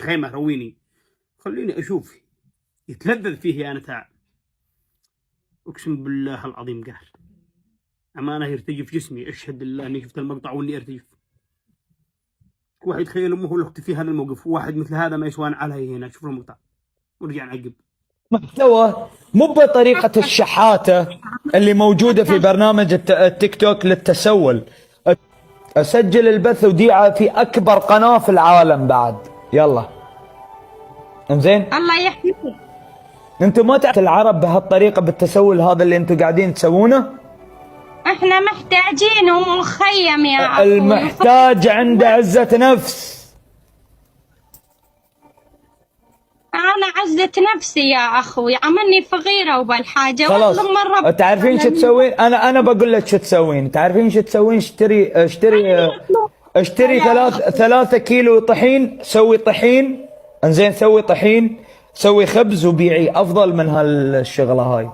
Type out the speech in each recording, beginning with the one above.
خيمة رويني، خليني أشوف. يتلذذ فيه يا نتاع. أقسم بالله العظيم قهر. أمانة يرتجف جسمي، أشهد الله إني شفت المقطع وإني أرتجف. واحد يتخيل أمه الأخت في هذا الموقف، واحد مثل هذا ما يسوان عليه هنا. شوف المقطع ورجع نعقب. محتوى مو بطريقة الشحاتة اللي موجودة في برنامج التيك توك للتسول. أسجل البث وديعة في أكبر قناة في العالم بعد. يلا انزين، الله يحميك. انتم ما تعرفوا العرب بهالطريقة بالتسول هذا اللي انتم قاعدين تسوونه. احنا محتاجين مخيم يا اخوي. المحتاج عنده عزة نفس. انا عزة نفسي يا اخوي، عملني فقيرة وبالحاجة. خلاص مرة تعرفين شو تسوين؟ انا بقول لك شو تسوين. تعرفين شو تسوين؟ اشتري 3 كيلو طحين. سوي طحين، انزين سوي طحين، سوي خبز وبيعي، افضل من هالشغله هاي.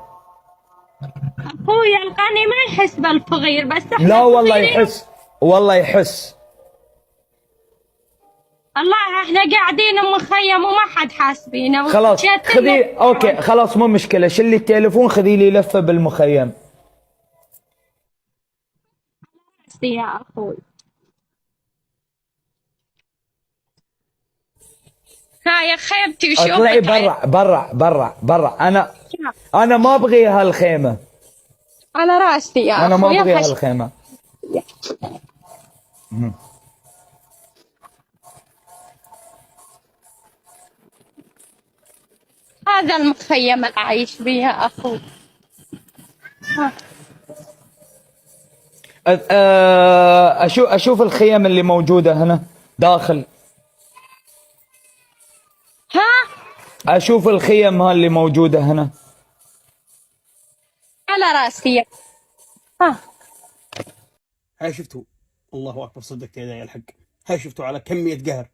اخوي القاني ما يحس بالفقير، بس احنا لا والله يحس، والله يحس. الله احنا قاعدين مخيم وما حد حاسبينا. خلاص خذي، اوكي خلاص مو مشكله، شلي التليفون خذي لي لفه بالمخيم. يا اخوي هاي خيمتي. شوف اطلعي برا. انا ما ابغي هالخيمه. على راسي يا اخوي. انا ما ابغي هالخيمه. هذا المخيم اللي عايش بيه يا اخوي. اشوف الخيم اللي موجوده هنا داخل. ها؟ اشوف الخيم اللي موجوده هنا. على راسي. ها هاي شفتوا؟ الله أكبر، صدقت يا الحق. هاي شفتوا على كمية قهر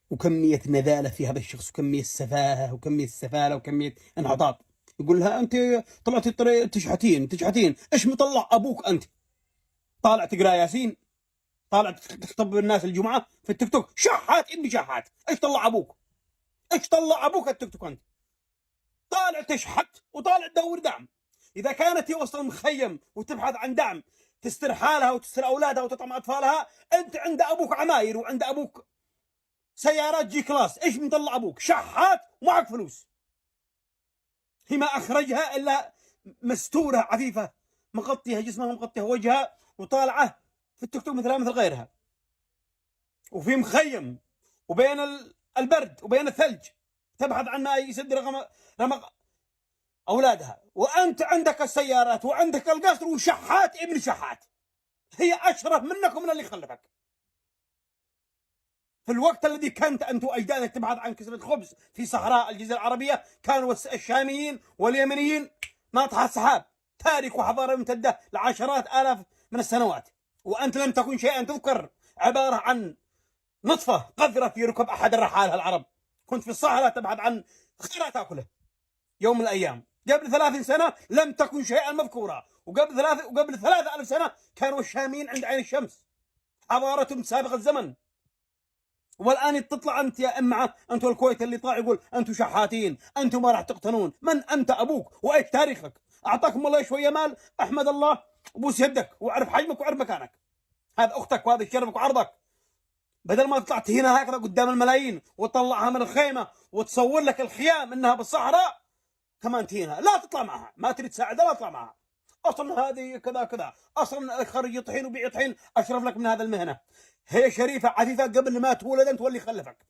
وكمية نذالة في هذا الشخص، وكمية سفاهة وكمية سفالة وكمية انحطاط. يقول لها أنت طلعت تشحتين. إيش مطلع أبوك أنت؟ طالع تقرأ ياسين؟ طالع تخطب الناس الجمعة في التيك توك؟ شحات ابني شحات. إيش طلع أبوك؟ إيش طلع أبوك التيك توك أنت؟ طالع تشحت وطالع تدور دعم. إذا كانت هي وسط المخيم وتبحث عن دعم تستر حالها وتستر أولادها وتطعم أطفالها، أنت عند أبوك عماير وعند أبوك سيارات جي كلاس. إيش مطلع أبوك؟ شحات ومعك فلوس. هي ما أخرجها إلا مستورة عفيفة، مغطيها جسمها ومغطيها وجهها، وطالعة في التيك توك مثلها مثل غيرها، وفي مخيم وبين البرد وبين الثلج تبحث عن ما يسد رمق أولادها، وأنت عندك السيارات وعندك القصر وشحات ابن شحات. هي أشرف منك ومن اللي خلفك. في الوقت الذي كانت أنت وأجدادك تبحث عن كسبة خبز في صحراء الجزيرة العربية، كانوا الشاميين واليمنيين ناطحة سحاب، تاريخ وحضارة ممتدة لعشرات آلاف من السنوات، وأنت لم تكن شيئا تذكر، عبارة عن نطفة قذرة في ركب أحد الرحالة العرب. كنت في الصحراء تبحث عن خيرة تأكله يوم من الأيام. قبل 30 سنة لم تكن شيئا مذكورا، وقبل 3000 سنة كانوا الشاميين عند عين الشمس، حضارتهم سابقة الزمن. والآن تطلع أنت يا أمعة، أنتوا الكويت اللي طلع يقول أنتوا شحاتين، أنتوا ما راح تقتنون. من أنت أبوك وإيش تاريخك؟ أعطاكم الله شوية مال، أحمد الله وبوس يدك وعرف حجمك وعرف مكانك. هذا أختك وهذا شرفك وعرضك. بدل ما طلعت هنا هكذا قدام الملايين وتطلعها من الخيمة وتصور لك الخيام إنها بالصحراء، كمان تهينها. لا تطلع معها، ما تريد تساعدها لا تطلع معها. أصلا هذه كذا أصلا خرج طحين وبيع طحين أشرف لك من هذا المهنة. هي شريفة عفيفة قبل ما تولد أنت واللي خلفك.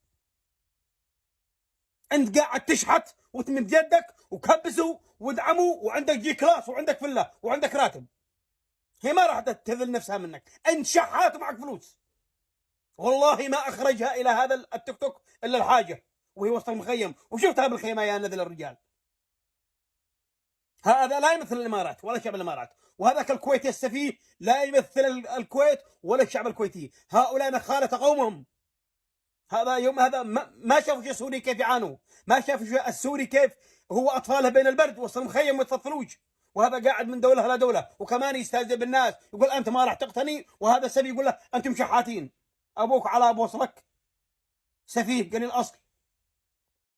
أنت قاعد تشحت وتمد يدك وكبسوا وادعموا، وعندك جي كلاس وعندك فلة وعندك راتب. هي ما راح تذل نفسها منك. أنت شحات ومعك فلوس. والله ما أخرجها إلى هذا التيك توك إلا الحاجة، وهي وسط المخيم. وشفتها بالخيمة يا نذل الرجال. هذا لا يمثل الإمارات ولا شعب الإمارات، وهذاك الكويتي السفيه لا يمثل الكويت ولا الشعب الكويتي. هؤلاء نخالة قومهم. هذا يوم هذا ما شافوا السوري كيف يعانوا، ما شافوا السوري كيف هو أطفاله بين البرد وسط المخيم وسط الثلوج، وهذا قاعد من دولة إلى دولة، وكمان يستهزئ بالناس يقول أنت ما راح تقتني، وهذا سفيه يقول له أنتم شحاتين. أبوك على أبو وصلك، سفيه قليل الأصل.